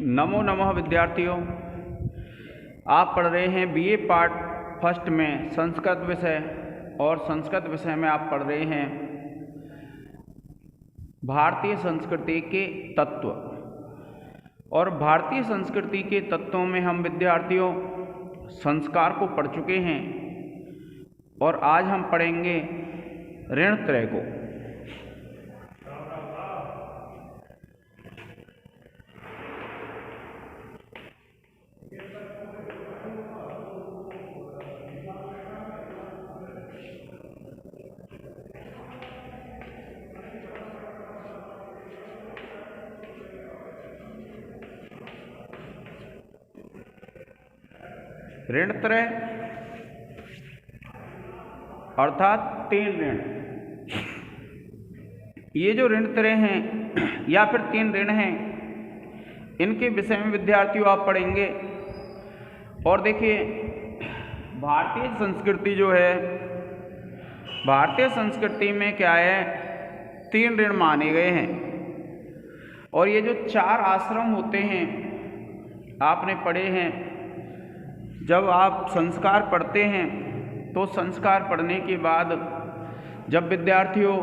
नमो नमः विद्यार्थियों, आप पढ़ रहे हैं बीए पार्ट फर्स्ट में संस्कृत विषय। और संस्कृत विषय में आप पढ़ रहे हैं भारतीय संस्कृति के तत्व। और भारतीय संस्कृति के तत्वों में हम विद्यार्थियों संस्कार को पढ़ चुके हैं और आज हम पढ़ेंगे ऋणत्रय को। ऋणत्रय अर्थात तीन ऋण। ये जो ऋणत्रय हैं या फिर तीन ऋण हैं, इनके विषय में विद्यार्थियों आप पढ़ेंगे। और देखिए, भारतीय संस्कृति जो है, भारतीय संस्कृति में क्या है, तीन ऋण माने गए हैं। और ये जो चार आश्रम होते हैं आपने पढ़े हैं। जब आप संस्कार पढ़ते हैं तो संस्कार पढ़ने के बाद जब विद्यार्थियों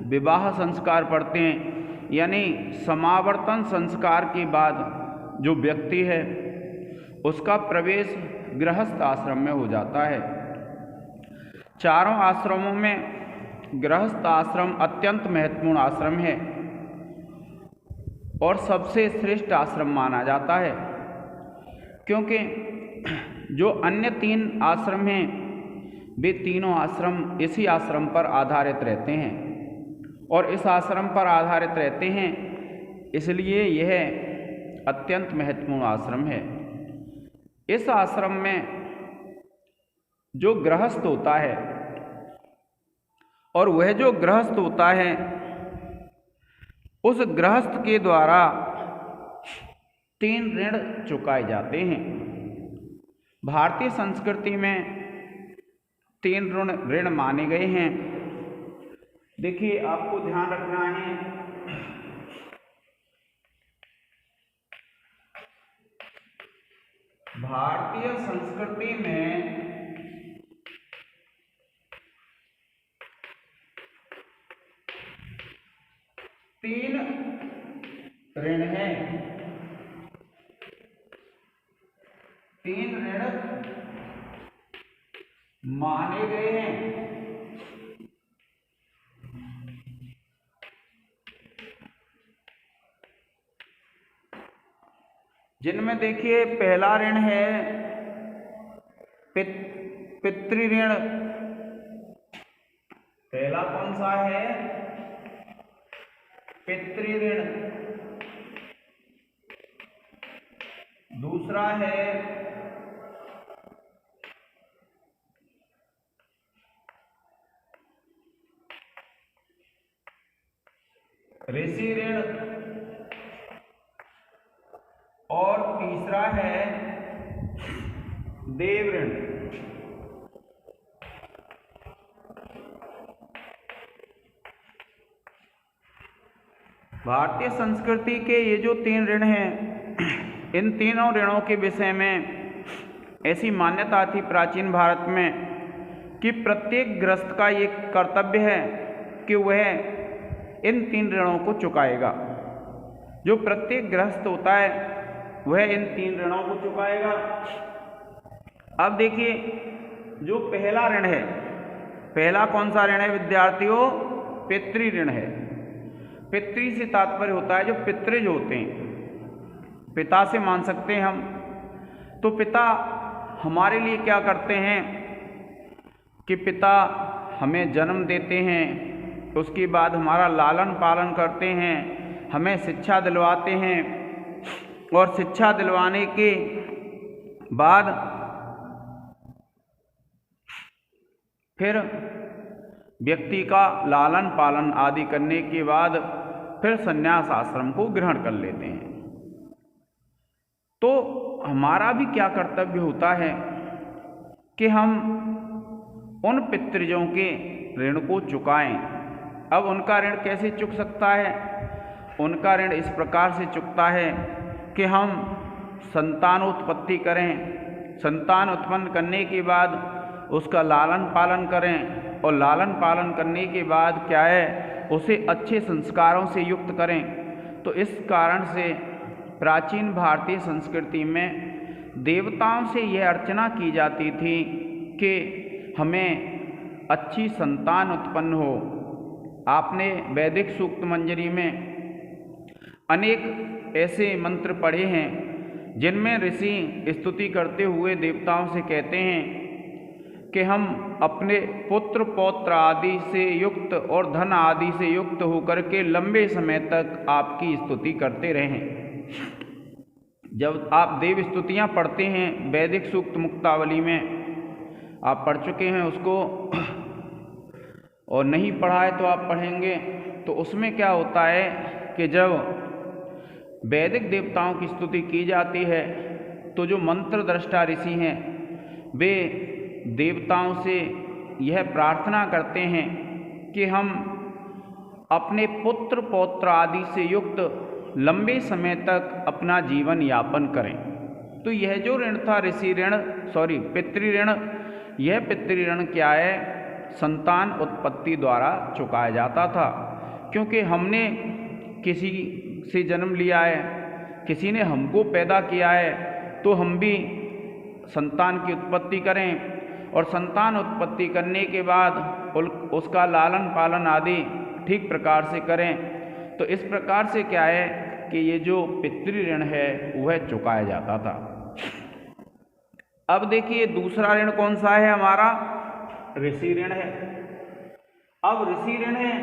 विवाह संस्कार पढ़ते हैं, यानी समावर्तन संस्कार के बाद जो व्यक्ति है उसका प्रवेश गृहस्थ आश्रम में हो जाता है। चारों आश्रमों में गृहस्थ आश्रम अत्यंत महत्वपूर्ण आश्रम है और सबसे श्रेष्ठ आश्रम माना जाता है, क्योंकि जो अन्य तीन आश्रम हैं वे तीनों आश्रम इसी आश्रम पर आधारित रहते हैं। और इस आश्रम पर आधारित रहते हैं, इसलिए यह अत्यंत महत्वपूर्ण आश्रम है। इस आश्रम में जो गृहस्थ होता है, और वह जो गृहस्थ होता है उस गृहस्थ के द्वारा तीन ऋण चुकाए जाते हैं। भारतीय संस्कृति में तीन ऋण माने गए हैं। देखिए, आपको ध्यान रखना है, भारतीय संस्कृति में तीन ऋण हैं। तीन ऋण माने गए हैं। जिनमें देखिए, पहला ऋण है पितृऋण। पहला कौन सा है? पितृऋण। दूसरा है ऋषि ऋण। और तीसरा है देव ऋण। भारतीय संस्कृति के ये जो तीन ऋण हैं, इन तीनों ऋणों के विषय में ऐसी मान्यता थी प्राचीन भारत में कि प्रत्येक गृहस्थ का ये कर्तव्य है कि वह इन तीन ऋणों को चुकाएगा। जो प्रत्येक गृहस्थ होता है वह इन तीन ऋणों को चुकाएगा। अब देखिए, जो पहला ऋण है, पहला कौन सा ऋण है विद्यार्थियों? पितृ ऋण है। पितृ से तात्पर्य होता है जो पितृज होते हैं, पिता से मान सकते हैं हम। तो पिता हमारे लिए क्या करते हैं कि पिता हमें जन्म देते हैं, उसके बाद हमारा लालन पालन करते हैं, हमें शिक्षा दिलवाते हैं, और शिक्षा दिलवाने के बाद फिर व्यक्ति का लालन पालन आदि करने के बाद फिर संन्यास आश्रम को ग्रहण कर लेते हैं। तो हमारा भी क्या कर्तव्य होता है कि हम उन पितृजों के ऋण को चुकाएं। अब उनका ऋण कैसे चुक सकता है? उनका ऋण इस प्रकार से चुकता है कि हम संतानोत्पत्ति करें, संतान उत्पन्न करने के बाद उसका लालन पालन करें और लालन पालन करने के बाद क्या है, उसे अच्छे संस्कारों से युक्त करें। तो इस कारण से प्राचीन भारतीय संस्कृति में देवताओं से यह अर्चना की जाती थी कि हमें अच्छी संतान उत्पन्न हो। आपने वैदिक सूक्त मंजरी में अनेक ऐसे मंत्र पढ़े हैं जिनमें ऋषि स्तुति करते हुए देवताओं से कहते हैं कि हम अपने पुत्र पौत्र आदि से युक्त और धन आदि से युक्त होकर के लंबे समय तक आपकी स्तुति करते रहें। जब आप देव स्तुतियाँ पढ़ते हैं वैदिक सूक्त मुक्तावली में, आप पढ़ चुके हैं उसको और नहीं पढ़ा है तो आप पढ़ेंगे, तो उसमें क्या होता है कि जब वैदिक देवताओं की स्तुति की जाती है तो जो मंत्र दृष्टा ऋषि हैं वे देवताओं से यह प्रार्थना करते हैं कि हम अपने पुत्र पौत्र आदि से युक्त लंबे समय तक अपना जीवन यापन करें। तो यह जो ऋण था पितृ ऋण, यह पितृ ऋण क्या है, संतान उत्पत्ति द्वारा चुकाया जाता था। क्योंकि हमने किसी से जन्म लिया है, किसी ने हमको पैदा किया है, तो हम भी संतान की उत्पत्ति करें और संतान उत्पत्ति करने के बाद उसका लालन पालन आदि ठीक प्रकार से करें। तो इस प्रकार से क्या है कि ये जो पितृ ऋण है वह चुकाया जाता था। अब देखिए दूसरा ऋण कौन सा है हमारा, ऋषि ऋण है। अब ऋषि ऋण है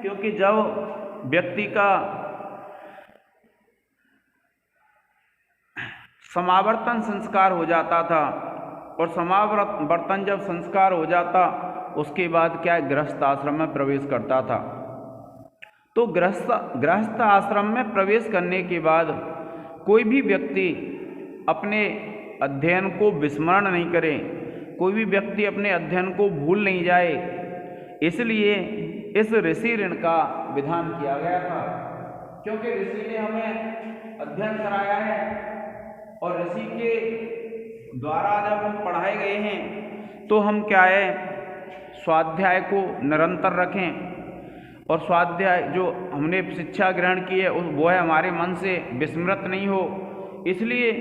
क्योंकि जब व्यक्ति का समावर्तन संस्कार हो जाता था और समावर्तन जब संस्कार हो जाता उसके बाद क्या गृहस्थ आश्रम में प्रवेश करता था। तो गृहस्थ आश्रम में प्रवेश करने के बाद कोई भी व्यक्ति अपने अध्ययन को विस्मरण नहीं करे, कोई भी व्यक्ति अपने अध्ययन को भूल नहीं जाए, इसलिए इस ऋषि ऋण का विधान किया गया था। क्योंकि ऋषि ने हमें अध्ययन कराया है और ऋषि के द्वारा जब हम पढ़ाए गए हैं तो हम क्या है, स्वाध्याय को निरंतर रखें और स्वाध्याय जो हमने शिक्षा ग्रहण की है वो है हमारे मन से विस्मृत नहीं हो। इसलिए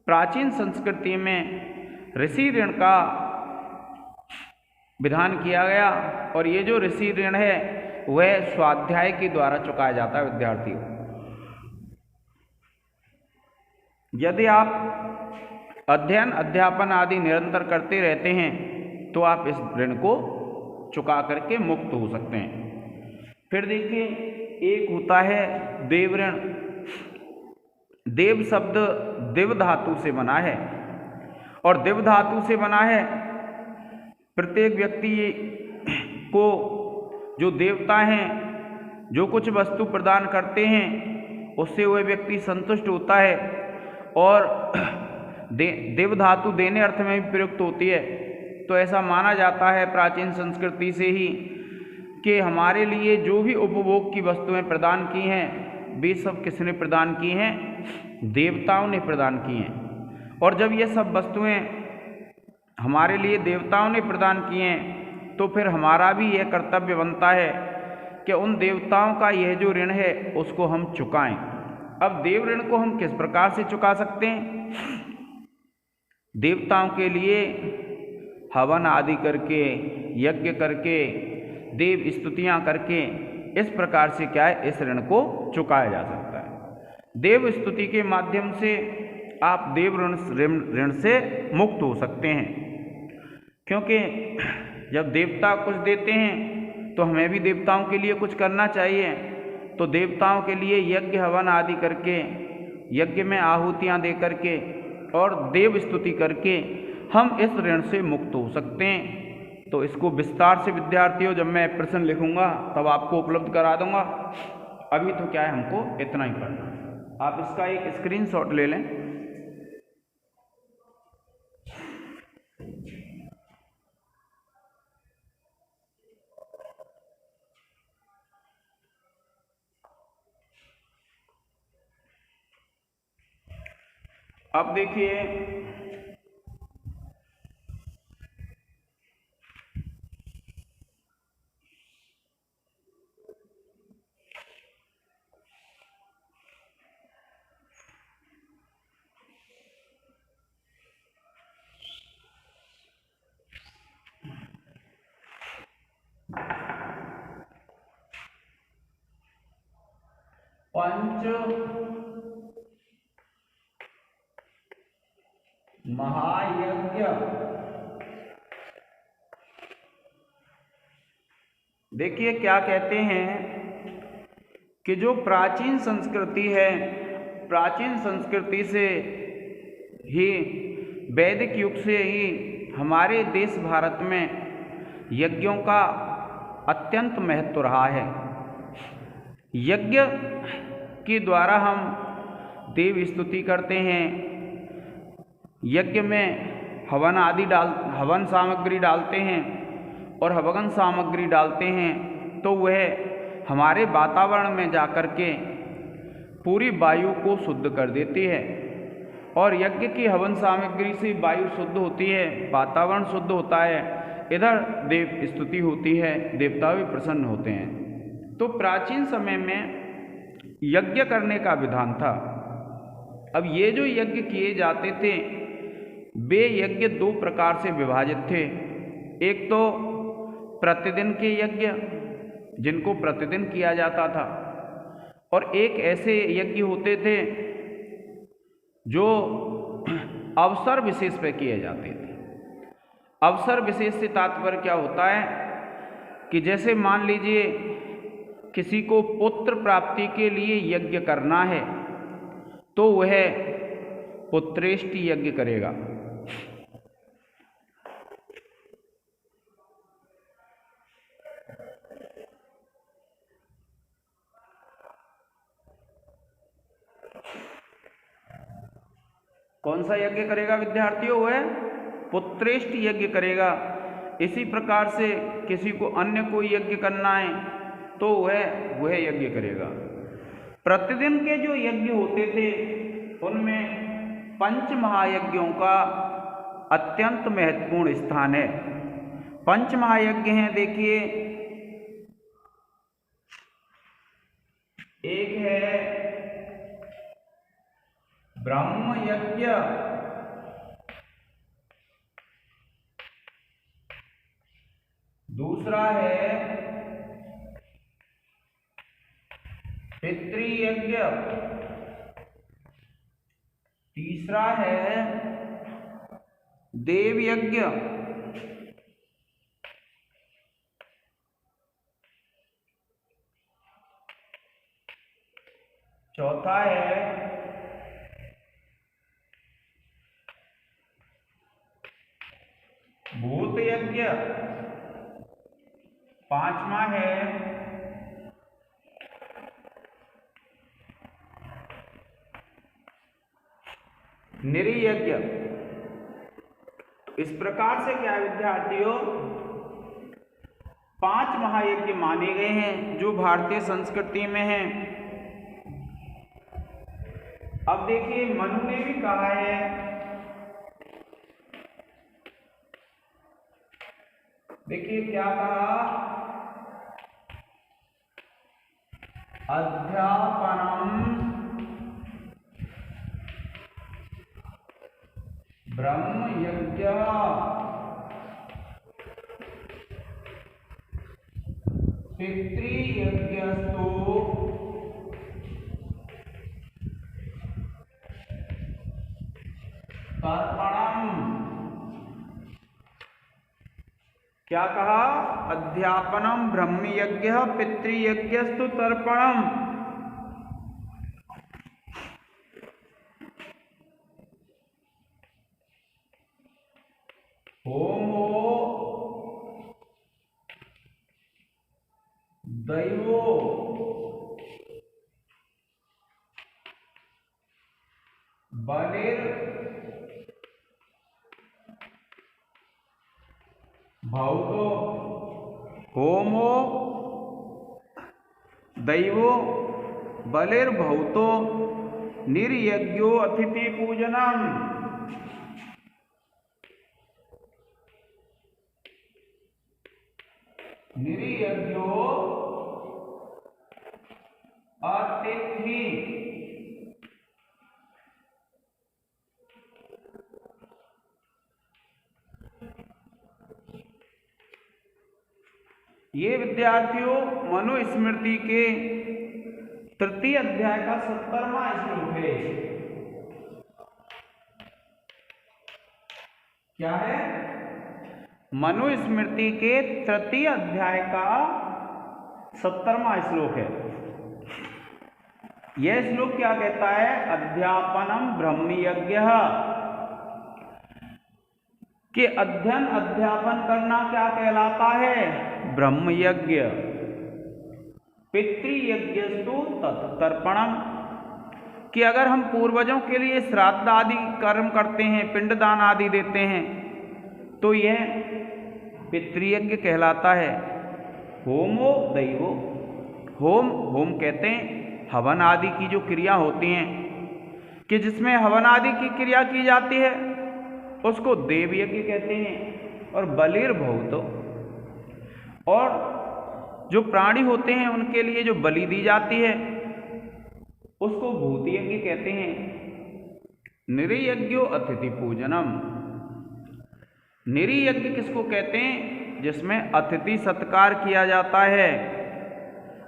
प्राचीन संस्कृति में ऋषि ऋण का विधान किया गया और ये जो ऋषि ऋण है वह स्वाध्याय के द्वारा चुकाया जाता है विद्यार्थियों। यदि आप अध्ययन अध्यापन आदि निरंतर करते रहते हैं तो आप इस ऋण को चुका करके मुक्त हो सकते हैं। फिर देखिए एक होता है देव ऋण। देव शब्द दिव धातु से बना है और दिव धातु से बना है। प्रत्येक व्यक्ति को जो देवता हैं जो कुछ वस्तु प्रदान करते हैं उससे वह व्यक्ति संतुष्ट होता है और देव धातु देने अर्थ में भी प्रयुक्त होती है। तो ऐसा माना जाता है प्राचीन संस्कृति से ही कि हमारे लिए जो भी उपभोग की वस्तुएं प्रदान की हैं वे सब किसने प्रदान की हैं, देवताओं ने प्रदान की हैं। और जब ये सब वस्तुएं हमारे लिए देवताओं ने प्रदान की हैं तो फिर हमारा भी यह कर्तव्य बनता है कि उन देवताओं का यह जो ऋण है उसको हम चुकाएं। अब देव ऋण को हम किस प्रकार से चुका सकते हैं? देवताओं के लिए हवन आदि करके, यज्ञ करके, देव स्तुतियाँ करके, इस प्रकार से क्या है इस ऋण को चुकाया जा सकता है। देव स्तुति के माध्यम से आप देव ऋण से मुक्त हो सकते हैं। क्योंकि जब देवता कुछ देते हैं तो हमें भी देवताओं के लिए कुछ करना चाहिए। तो देवताओं के लिए यज्ञ हवन आदि करके, यज्ञ में आहुतियाँ दे करके और देव स्तुति करके हम इस ऋण से मुक्त हो सकते हैं। तो इसको विस्तार से विद्यार्थियों जब मैं प्रश्न लिखूंगा तब आपको उपलब्ध करा दूंगा। अभी तो क्या है हमको इतना ही पढ़ना है। आप इसका एक स्क्रीनशॉट ले लें। अब देखिए पंच महायज्ञ। देखिए क्या कहते हैं कि जो प्राचीन संस्कृति है, प्राचीन संस्कृति से ही वैदिक युग से ही हमारे देश भारत में यज्ञों का अत्यंत महत्व रहा है। यज्ञ के द्वारा हम देव स्तुति करते हैं, यज्ञ में हवन सामग्री डालते हैं और हवन सामग्री डालते हैं तो वह हमारे वातावरण में जाकर के पूरी वायु को शुद्ध कर देती है। और यज्ञ की हवन सामग्री से वायु शुद्ध होती है, वातावरण शुद्ध होता है, इधर देव स्तुति होती है, देवता भी प्रसन्न होते हैं। तो प्राचीन समय में यज्ञ करने का विधान था। अब ये जो यज्ञ किए जाते थे वे यज्ञ दो प्रकार से विभाजित थे। एक तो प्रतिदिन के यज्ञ जिनको प्रतिदिन किया जाता था, और एक ऐसे यज्ञ होते थे जो अवसर विशेष पे किए जाते थे। अवसर विशेष से तात्पर्य क्या होता है कि जैसे मान लीजिए किसी को पुत्र प्राप्ति के लिए यज्ञ करना है तो वह पुत्रेष्टि यज्ञ करेगा। कौन सा यज्ञ करेगा विद्यार्थियों? वह पुत्रेष्टि यज्ञ करेगा। इसी प्रकार से किसी को अन्य कोई यज्ञ करना है तो वह यज्ञ करेगा। प्रतिदिन के जो यज्ञ होते थे उनमें पंच महायज्ञों का अत्यंत महत्वपूर्ण स्थान है। पंच महायज्ञ हैं, देखिए, एक है ब्रह्म यज्ञ, दूसरा है पितृयज्ञ, तीसरा है देव यज्ञ, चौथा है भूत यज्ञ, पांचवा है निरीयज्ञ। तो इस प्रकार से क्या विद्यार्थियों, 5 महायज्ञ माने गए हैं जो भारतीय संस्कृति में हैं। अब देखिए मनु ने भी कहा है, देखिए क्या कहा, अध्यापनम ब्रह्म यज्ञ पितृयज्ञस्तु तर्पणम। क्या कहा? अध्यापनम ब्रह्मयज्ञ पितृयज्ञस्तु तर्पणम। होमो दैवो बलिर् भौतो। होमो दैवो बलिर्भौतो निर्यज्ञो अतिथि पूजनम। निर्यज्ञो अतिथि ये विद्यार्थियों मनुस्मृति के तृतीय अध्याय का 70वां श्लोक है। क्या है? मनुस्मृति के तृतीय अध्याय का 70वां श्लोक है। यह श्लोक क्या कहता है? अध्यापनम ब्रह्मयज्ञः, कि अध्ययन अध्यापन करना क्या कहलाता है? ब्रह्मयज्ञ। पितृयज्ञस्तु तत्तर्पणम, कि अगर हम पूर्वजों के लिए श्राद्ध आदि कर्म करते हैं, पिंडदान आदि देते हैं, तो यह पितृयज्ञ कहलाता है। होमो दैवो, होम कहते हैं हवन आदि की जो क्रिया होती हैं, कि जिसमें हवन आदि की क्रिया की जाती है उसको देव यज्ञ कहते हैं। और बलिर्भूतो, और जो प्राणी होते हैं उनके लिए जो बलि दी जाती है उसको भूत यज्ञ कहते हैं। निर्यज्ञो अतिथि पूजनम, निर्यज्ञ किसको कहते हैं? जिसमें अतिथि सत्कार किया जाता है,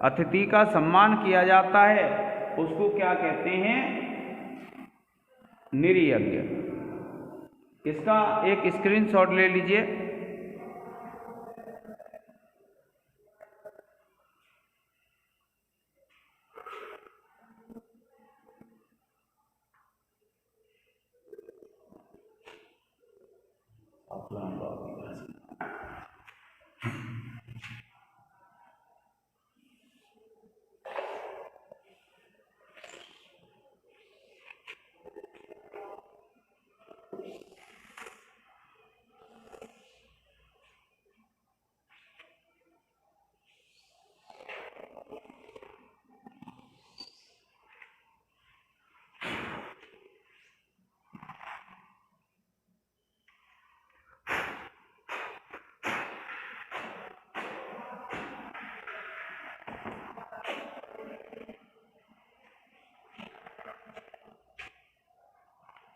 अतिथि का सम्मान किया जाता है, उसको क्या कहते हैं? निर्यज्ञ। इसका एक स्क्रीनशॉट ले लीजिए।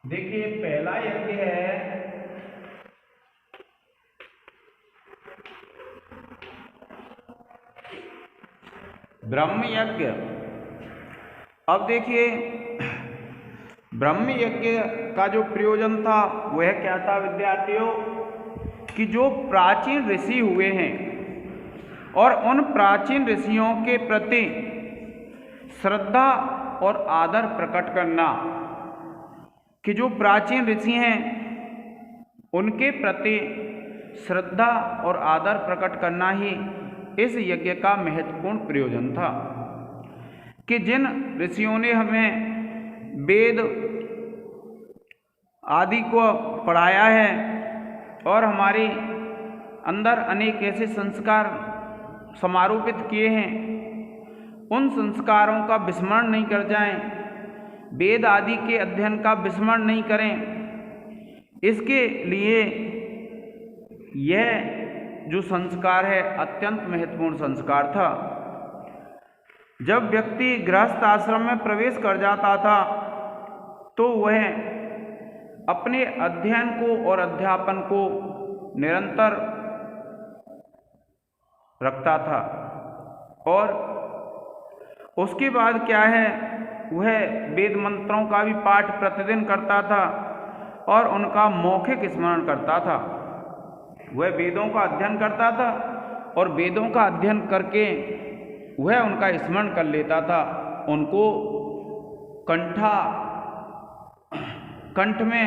देखिए, पहला यज्ञ है ब्रह्म यज्ञ। अब देखिए, ब्रह्म यज्ञ का जो प्रयोजन था वह क्या था विद्यार्थियों? कि जो प्राचीन ऋषि हुए हैं और उन प्राचीन ऋषियों के प्रति श्रद्धा और आदर प्रकट करना, कि जो प्राचीन ऋषि हैं उनके प्रति श्रद्धा और आदर प्रकट करना ही इस यज्ञ का महत्वपूर्ण प्रयोजन था। कि जिन ऋषियों ने हमें वेद आदि को पढ़ाया है और हमारे अंदर अनेक ऐसे संस्कार समारोपित किए हैं, उन संस्कारों का विस्मरण नहीं कर जाएं, वेद आदि के अध्ययन का विस्मरण नहीं करें। इसके लिए यह जो संस्कार है अत्यंत महत्वपूर्ण संस्कार था। जब व्यक्ति गृहस्थ आश्रम में प्रवेश कर जाता था तो वह अपने अध्ययन को और अध्यापन को निरंतर रखता था, और उसके बाद क्या है, वह वेद मंत्रों का भी पाठ प्रतिदिन करता था और उनका मौखिक स्मरण करता था। वह वेदों का अध्ययन करता था और वेदों का अध्ययन करके वह उनका स्मरण कर लेता था, उनको कंठ में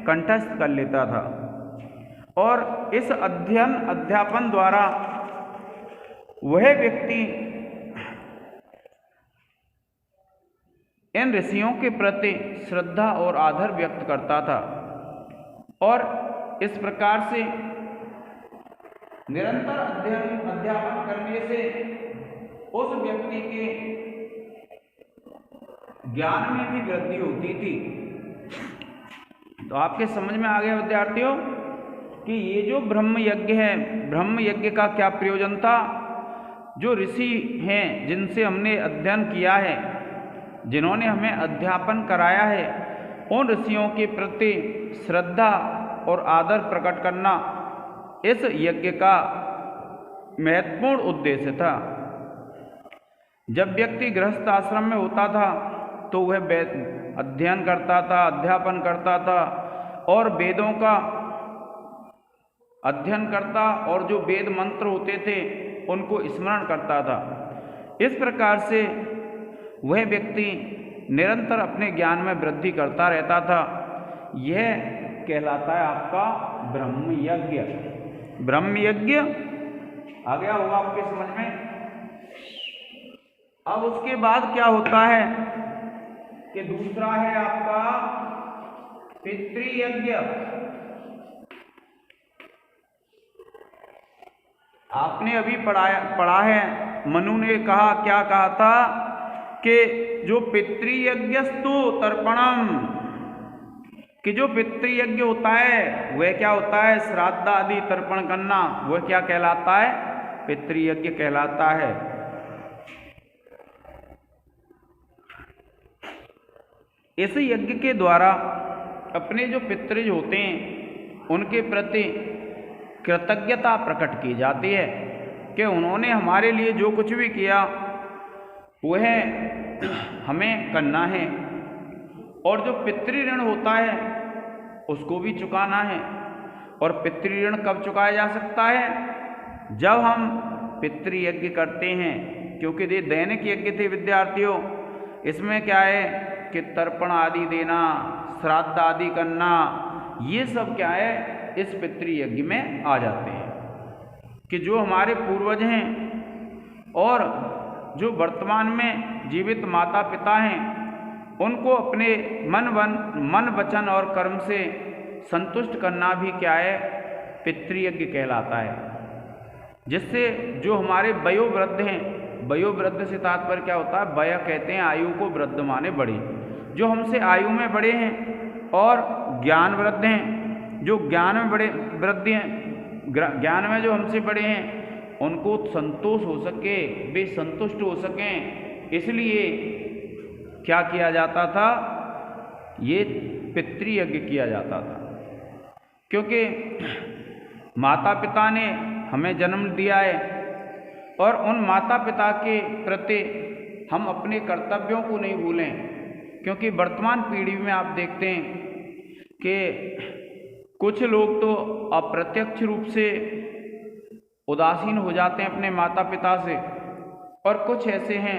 कंठस्थ कर लेता था। और इस अध्ययन अध्यापन द्वारा वह व्यक्ति इन ऋषियों के प्रति श्रद्धा और आदर व्यक्त करता था, और इस प्रकार से निरंतर अध्ययन अध्यापन करने से उस व्यक्ति के ज्ञान में भी वृद्धि होती थी। तो आपके समझ में आ गया विद्यार्थियों कि ये जो ब्रह्म यज्ञ है, ब्रह्म यज्ञ का क्या प्रयोजन था। जो ऋषि हैं जिनसे हमने अध्ययन किया है, जिन्होंने हमें अध्यापन कराया है, उन ऋषियों के प्रति श्रद्धा और आदर प्रकट करना इस यज्ञ का महत्वपूर्ण उद्देश्य था। जब व्यक्ति गृहस्थ आश्रम में होता था तो वह अध्ययन करता था, अध्यापन करता था और वेदों का अध्ययन करता और जो वेद मंत्र होते थे उनको स्मरण करता था। इस प्रकार से वह व्यक्ति निरंतर अपने ज्ञान में वृद्धि करता रहता था। यह कहलाता है आपका ब्रह्म यज्ञ। ब्रह्म यज्ञ आ गया होगा आपके समझ में। अब उसके बाद क्या होता है कि दूसरा है आपका पितृयज्ञ। आपने अभी पढ़ा है, मनु ने कहा, क्या कहा था कि जो पितृयज्ञस्तु तर्पणम, कि जो पितृयज्ञ होता है वह क्या होता है, श्राद्ध आदि तर्पण करना, वह क्या कहलाता है, पितृयज्ञ कहलाता है। इस यज्ञ के द्वारा अपने जो पितृज होते हैं उनके प्रति कृतज्ञता प्रकट की जाती है कि उन्होंने हमारे लिए जो कुछ भी किया वह हमें करना है, और जो पितृऋण होता है उसको भी चुकाना है। और पितृऋण कब चुकाया जा सकता है, जब हम पितृयज्ञ करते हैं, क्योंकि ये दैनिक यज्ञ थे विद्यार्थियों। इसमें क्या है कि तर्पण आदि देना, श्राद्ध आदि करना, ये सब क्या है इस पितृयज्ञ में आ जाते हैं। कि जो हमारे पूर्वज हैं और जो वर्तमान में जीवित माता पिता हैं उनको अपने मन वचन और कर्म से संतुष्ट करना भी क्या है, पितृयज्ञ कहलाता है। जिससे जो हमारे वयोवृद्ध हैं, वयोवृद्ध से तात्पर्य क्या होता है, वय कहते हैं आयु को, वृद्ध माने बड़े, जो हमसे आयु में बड़े हैं और ज्ञान वृद्ध हैं, जो ज्ञान में बड़े वृद्ध हैं, ज्ञान में जो हमसे बड़े हैं उनको संतोष हो सके, वे संतुष्ट हो सकें, इसलिए क्या किया जाता था, ये पितृयज्ञ किया जाता था। क्योंकि माता पिता ने हमें जन्म दिया है और उन माता पिता के प्रति हम अपने कर्तव्यों को नहीं भूलें। क्योंकि वर्तमान पीढ़ी में आप देखते हैं कि कुछ लोग तो अप्रत्यक्ष रूप से उदासीन हो जाते हैं अपने माता पिता से, और कुछ ऐसे हैं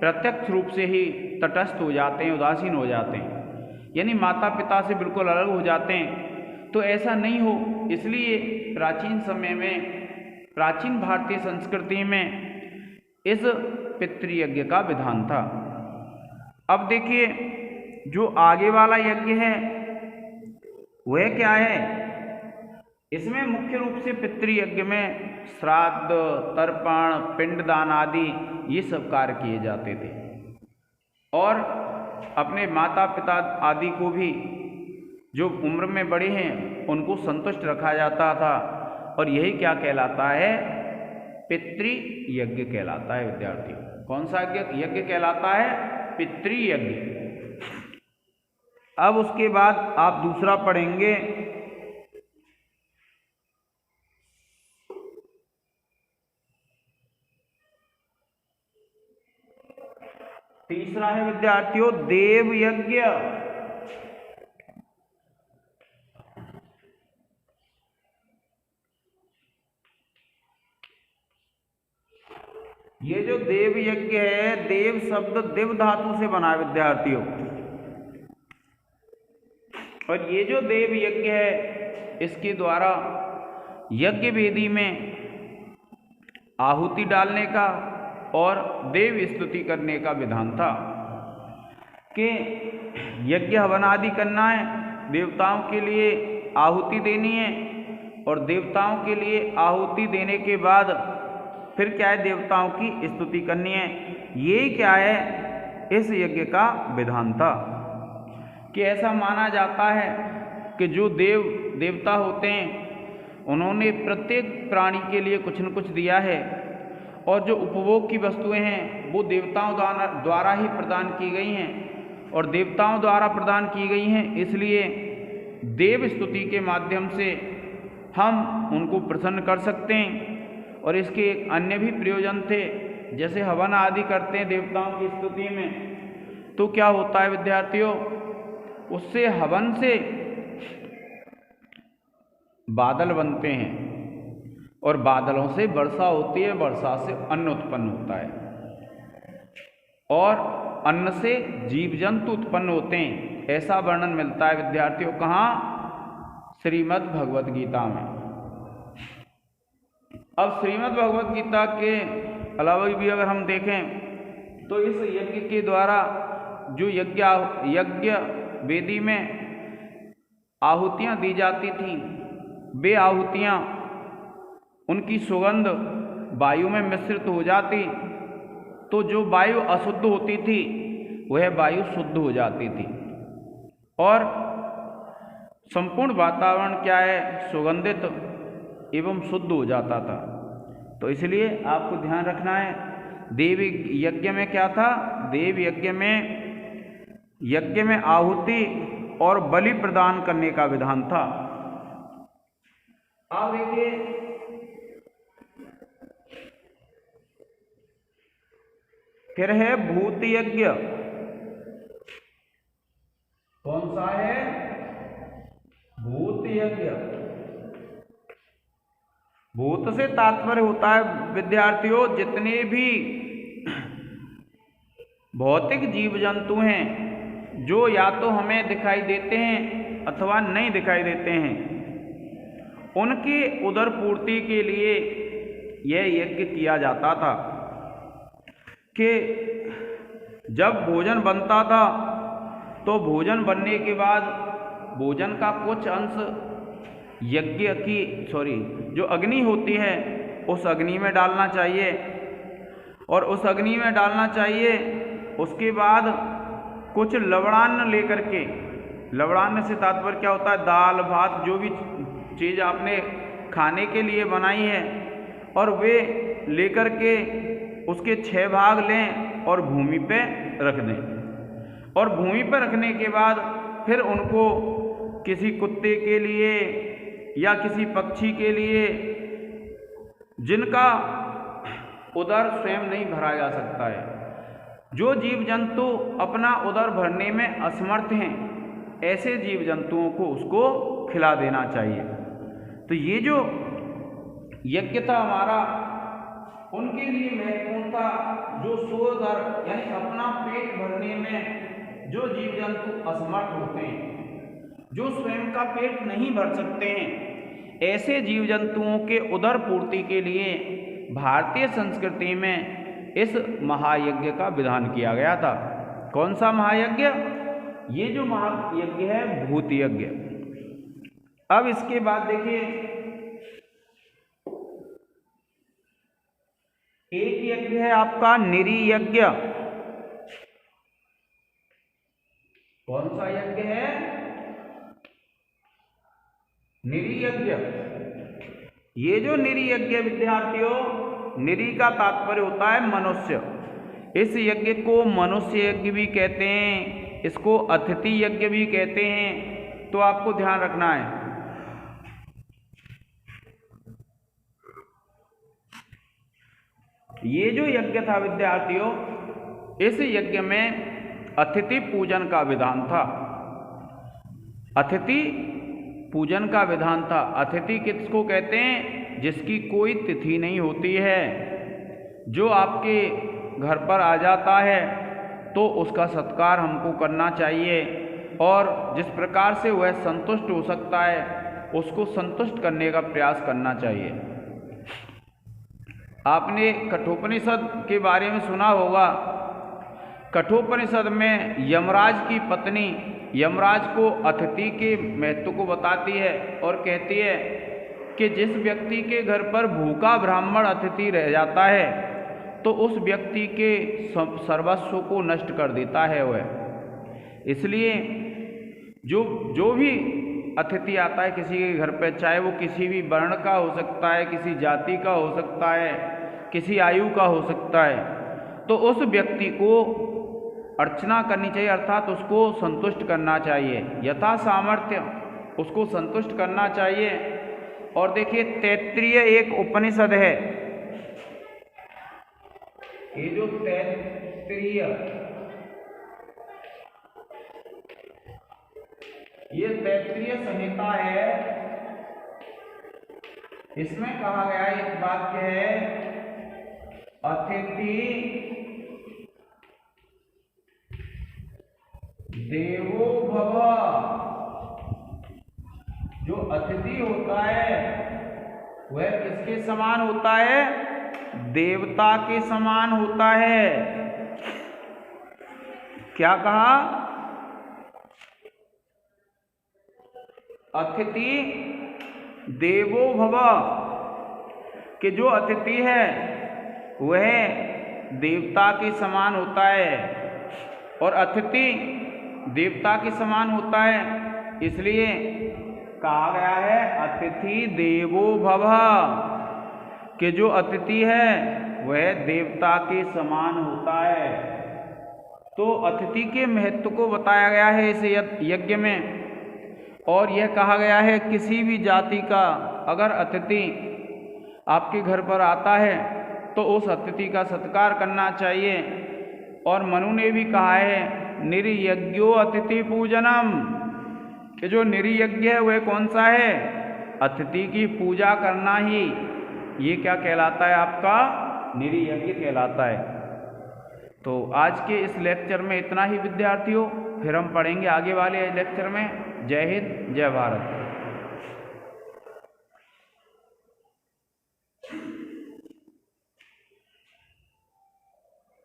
प्रत्यक्ष रूप से ही तटस्थ हो जाते हैं, उदासीन हो जाते हैं, यानी माता पिता से बिल्कुल अलग हो जाते हैं। तो ऐसा नहीं हो, इसलिए प्राचीन समय में, प्राचीन भारतीय संस्कृति में इस पितृयज्ञ का विधान था। अब देखिए जो आगे वाला यज्ञ है वह क्या है, इसमें मुख्य रूप से पितृयज्ञ में श्राद्ध, तर्पण, पिंडदान आदि ये सब कार्य किए जाते थे, और अपने माता पिता आदि को भी जो उम्र में बड़े हैं उनको संतुष्ट रखा जाता था, और यही क्या कहलाता है, पितृयज्ञ कहलाता है विद्यार्थी। कौन सा यज्ञ कहलाता है, पितृयज्ञ। अब उसके बाद आप दूसरा पढ़ेंगे, तीसरा है विद्यार्थियों देव यज्ञ। ये जो देव यज्ञ है, देव शब्द दिव धातु से बना है विद्यार्थियों, और ये जो देव यज्ञ है इसके द्वारा यज्ञ वेदी में आहुति डालने का और देव स्तुति करने का विधान था कि यज्ञ हवन आदि करना है, देवताओं के लिए आहुति देनी है, और देवताओं के लिए आहुति देने के बाद फिर क्या है, देवताओं की स्तुति करनी है। ये क्या है, इस यज्ञ का विधान था। कि ऐसा माना जाता है कि जो देवता होते हैं उन्होंने प्रत्येक प्राणी के लिए कुछ न कुछ दिया है, और जो उपभोग की वस्तुएं हैं वो देवताओं द्वारा ही प्रदान की गई हैं, और देवताओं द्वारा प्रदान की गई हैं, इसलिए देव स्तुति के माध्यम से हम उनको प्रसन्न कर सकते हैं। और इसके एक अन्य भी प्रयोजन थे, जैसे हवन आदि करते हैं देवताओं की स्तुति में, तो क्या होता है विद्यार्थियों, उससे हवन से बादल बनते हैं और बादलों से वर्षा होती है, वर्षा से अन्न उत्पन्न होता है और अन्न से जीव जंतु उत्पन्न होते हैं। ऐसा वर्णन मिलता है विद्यार्थियों कहाँ, श्रीमद् भगवत गीता में। अब श्रीमद् भगवत गीता के अलावा भी अगर हम देखें तो इस यज्ञ के द्वारा जो यज्ञ वेदी में आहुतियाँ दी जाती थीं, वे आहुतियाँ उनकी सुगंध वायु में मिश्रित हो जाती, तो जो वायु अशुद्ध होती थी वह वायु शुद्ध हो जाती थी और संपूर्ण वातावरण क्या है, सुगंधित एवं शुद्ध हो जाता था। तो इसलिए आपको ध्यान रखना है, देव यज्ञ में क्या था, देव यज्ञ में आहुति और बलि प्रदान करने का विधान था। अब देखिए फिर है भूत यज्ञ। कौन सा है, भूत यज्ञ। भूत से तात्पर्य होता है विद्यार्थियों जितने भी भौतिक जीव जंतु हैं जो या तो हमें दिखाई देते हैं अथवा नहीं दिखाई देते हैं, उनकी उदर पूर्ति के लिए यह यज्ञ किया जाता था। कि जब भोजन बनता था तो भोजन बनने के बाद भोजन का कुछ अंश यज्ञ की जो अग्नि होती है उस अग्नि में डालना चाहिए, और उस अग्नि में डालना चाहिए। उसके बाद कुछ लवणान्न लेकर के, लवणान्न से तात्पर्य क्या होता है, दाल भात जो भी चीज़ आपने खाने के लिए बनाई है, और वे लेकर के उसके 6 भाग लें और भूमि पे रख दें। और भूमि पर रखने के बाद फिर उनको किसी कुत्ते के लिए या किसी पक्षी के लिए जिनका उदर स्वयं नहीं भरा जा सकता है, जो जीव जंतु अपना उदर भरने में असमर्थ हैं, ऐसे जीव जंतुओं को उसको खिला देना चाहिए। तो ये जो यज्ञ था हमारा उनके लिए महत्वपूर्ण था, जो सोदर यानी अपना पेट भरने में जो जीव जंतु असमर्थ होते हैं, जो स्वयं का पेट नहीं भर सकते हैं, ऐसे जीव जंतुओं के उदर पूर्ति के लिए भारतीय संस्कृति में इस महायज्ञ का विधान किया गया था। कौन सा महायज्ञ, ये जो महायज्ञ है भूत यज्ञ। अब इसके बाद देखिए एक यज्ञ है आपका निरी यज्ञ। कौन सा यज्ञ है, निरी यज्ञ। ये जो निरी यज्ञ विद्यार्थियों, निरी का तात्पर्य होता है मनुष्य। इस यज्ञ को मनुष्य यज्ञ भी कहते हैं, इसको अतिथि यज्ञ भी कहते हैं। तो आपको ध्यान रखना है, ये जो यज्ञ था विद्यार्थियों, इस यज्ञ में अतिथि पूजन का विधान था। अतिथि पूजन का विधान था। अतिथि किसको कहते हैं, जिसकी कोई तिथि नहीं होती है, जो आपके घर पर आ जाता है तो उसका सत्कार हमको करना चाहिए, और जिस प्रकार से वह संतुष्ट हो सकता है उसको संतुष्ट करने का प्रयास करना चाहिए। आपने कठोपनिषद के बारे में सुना होगा। कठोपनिषद में यमराज की पत्नी यमराज को अतिथि के महत्व को बताती है और कहती है कि जिस व्यक्ति के घर पर भूखा ब्राह्मण अतिथि रह जाता है तो उस व्यक्ति के सर्वस्व को नष्ट कर देता है वह। इसलिए जो भी अतिथि आता है किसी के घर पे, चाहे वो किसी भी वर्ण का हो सकता है, किसी जाति का हो सकता है, किसी आयु का हो सकता है, तो उस व्यक्ति को अर्चना करनी चाहिए, अर्थात उसको संतुष्ट करना चाहिए, यथा सामर्थ्य उसको संतुष्ट करना चाहिए। और देखिए तैत्तिरीय एक उपनिषद है, ये जो तैत्तिरीय, ये तैत्तिरीय संहिता है, इसमें कहा गया एक वाक्य है, अतिथि देवो भव। जो अतिथि होता है वह किसके समान होता है? देवता के समान होता है। क्या कहा? अतिथि देवो भव, कि जो अतिथि है वह देवता के समान होता है, और अतिथि देवता के समान होता है, इसलिए कहा गया है अतिथि देवो भव, कि जो अतिथि है वह देवता के समान होता है। तो अतिथि के महत्व को बताया गया है इस यज्ञ में, और यह कहा गया है किसी भी जाति का अगर अतिथि आपके घर पर आता है तो उस अतिथि का सत्कार करना चाहिए। और मनु ने भी कहा है निर्यज्ञो अतिथि पूजनम, कि जो निर्यज्ञ है वह कौन सा है? अतिथि की पूजा करना ही, ये क्या कहलाता है? आपका निर्यज्ञ कहलाता है। तो आज के इस लेक्चर में इतना ही विद्यार्थियों, फिर हम पढ़ेंगे आगे वाले लेक्चर में। जय हिंद, जय भारत।